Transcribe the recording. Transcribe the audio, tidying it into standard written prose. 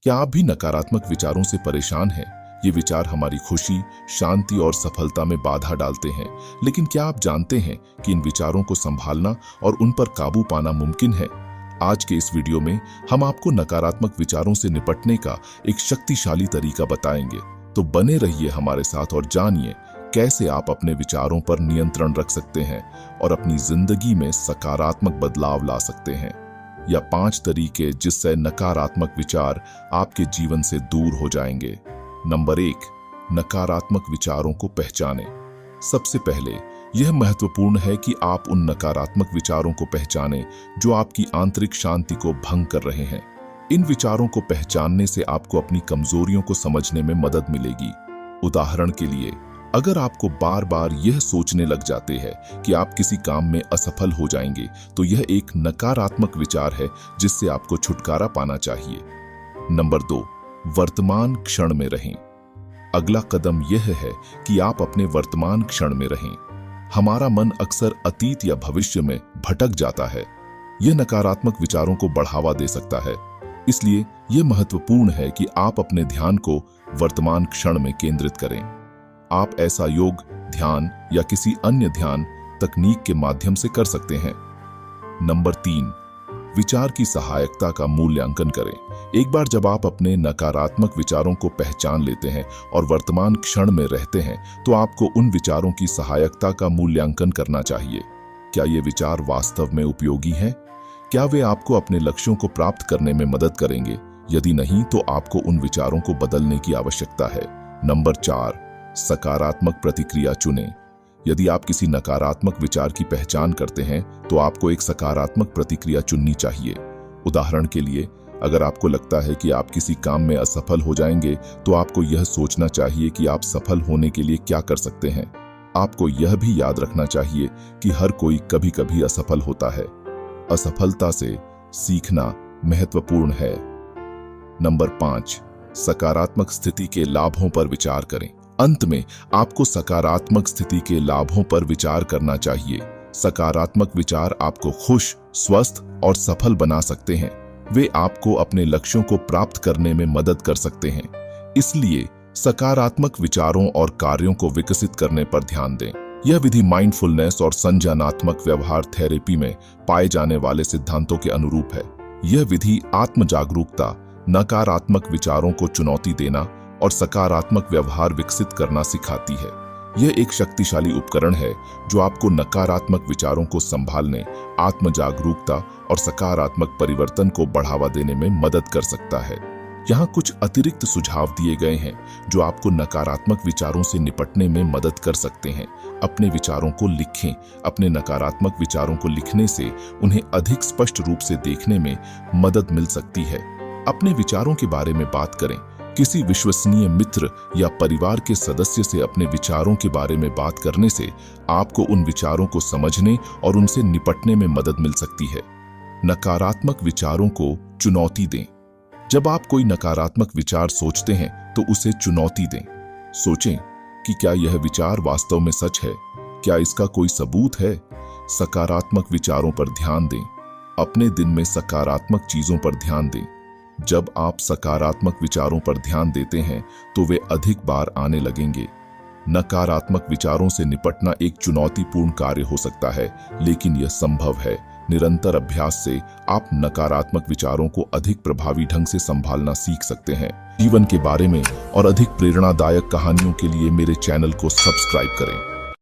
क्या आप भी नकारात्मक विचारों से परेशान हैं? ये विचार हमारी खुशी, शांति और सफलता में बाधा डालते हैं। लेकिन क्या आप जानते हैं कि इन विचारों को संभालना और उन पर काबू पाना मुमकिन है? आज के इस वीडियो में हम आपको नकारात्मक विचारों से निपटने का एक शक्तिशाली तरीका बताएंगे। तो बने रहिए हमारे साथ और जानिए कैसे आप अपने विचारों पर नियंत्रण रख सकते हैं और अपनी जिंदगी में सकारात्मक बदलाव ला सकते हैं। या 5 तरीके जिससे नकारात्मक विचार आपके जीवन से दूर हो जाएंगे। नंबर 1, नकारात्मक विचारों को पहचानें। सबसे पहले यह महत्वपूर्ण है कि आप उन नकारात्मक विचारों को पहचानें जो आपकी आंतरिक शांति को भंग कर रहे हैं। इन विचारों को पहचानने से आपको अपनी कमजोरियों को समझने में मदद मिलेगी। उदाहरण के लिए, अगर आपको बार बार यह सोचने लग जाते हैं कि आप किसी काम में असफल हो जाएंगे, तो यह एक नकारात्मक विचार है जिससे आपको छुटकारा पाना चाहिए। नंबर 2, वर्तमान क्षण में रहें। अगला कदम यह है कि आप अपने वर्तमान क्षण में रहें। हमारा मन अक्सर अतीत या भविष्य में भटक जाता है। यह नकारात्मक विचारों को बढ़ावा दे सकता है। इसलिए यह महत्वपूर्ण है कि आप अपने ध्यान को वर्तमान क्षण में केंद्रित करें। आप ऐसा योग, ध्यान या किसी अन्य ध्यान तकनीक के माध्यम से कर सकते हैं। नंबर 3, विचार की सहायकता का मूल्यांकन करें। एक बार जब आप अपने नकारात्मक विचारों को पहचान लेते हैं और वर्तमान क्षण में रहते हैं, तो आपको उन विचारों की सहायकता का मूल्यांकन करना चाहिए। क्या ये विचार वास्तव में उपयोगी हैं? क्या वे आपको अपने लक्ष्यों को प्राप्त करने में मदद करेंगे? यदि नहीं, तो आपको उन विचारों को बदलने की आवश्यकता है। नंबर 4, सकारात्मक प्रतिक्रिया चुनें। यदि आप किसी नकारात्मक विचार की पहचान करते हैं, तो आपको एक सकारात्मक प्रतिक्रिया चुननी चाहिए। उदाहरण के लिए, अगर आपको लगता है कि आप किसी काम में असफल हो जाएंगे, तो आपको यह सोचना चाहिए कि आप सफल होने के लिए क्या कर सकते हैं। आपको यह भी याद रखना चाहिए कि हर कोई कभी-कभी असफल होता है। असफलता से सीखना महत्वपूर्ण है। नंबर 5, सकारात्मक स्थिति के लाभों पर विचार करें। अंत में आपको सकारात्मक स्थिति के लाभों पर विचार करना चाहिए। सकारात्मक विचार आपको खुश, स्वस्थ और सफल बना सकते हैं। वे आपको अपने लक्ष्यों को प्राप्त करने में मदद कर सकते हैं। इसलिए सकारात्मक विचारों और कार्यों को विकसित करने पर ध्यान दें। यह विधि माइंडफुलनेस और संज्ञानात्मक व्यवहार थेरेपी में पाए जाने वाले सिद्धांतों के अनुरूप है। यह विधि आत्म जागरूकता, नकारात्मक विचारों को चुनौती देना और सकारात्मक व्यवहार विकसित करना सिखाती है। यह एक शक्तिशाली उपकरण है जो आपको नकारात्मक विचारों को संभालने, आत्म जागरूकता और सकारात्मक परिवर्तन को बढ़ावा देने में मदद कर सकता है। यहाँ कुछ अतिरिक्त सुझाव दिए गए हैं जो आपको नकारात्मक विचारों से निपटने में मदद कर सकते हैं। अपने विचारों को लिखें। अपने नकारात्मक विचारों को लिखने से उन्हें अधिक स्पष्ट रूप से देखने में मदद मिल सकती है। अपने विचारों के बारे में बात करें। किसी विश्वसनीय मित्र या परिवार के सदस्य से अपने विचारों के बारे में बात करने से आपको उन विचारों को समझने और उनसे निपटने में मदद मिल सकती है। नकारात्मक विचारों को चुनौती दें। जब आप कोई नकारात्मक विचार सोचते हैं, तो उसे चुनौती दें। सोचें कि क्या यह विचार वास्तव में सच है? क्या इसका कोई सबूत है? सकारात्मक विचारों पर ध्यान दें। अपने दिन में सकारात्मक चीजों पर ध्यान दें। जब आप सकारात्मक विचारों पर ध्यान देते हैं, तो वे अधिक बार आने लगेंगे। नकारात्मक विचारों से निपटना एक चुनौतीपूर्ण कार्य हो सकता है, लेकिन यह संभव है। निरंतर अभ्यास से आप नकारात्मक विचारों को अधिक प्रभावी ढंग से संभालना सीख सकते हैं। जीवन के बारे में और अधिक प्रेरणादायक कहानियों के लिए मेरे चैनल को सब्सक्राइब करें।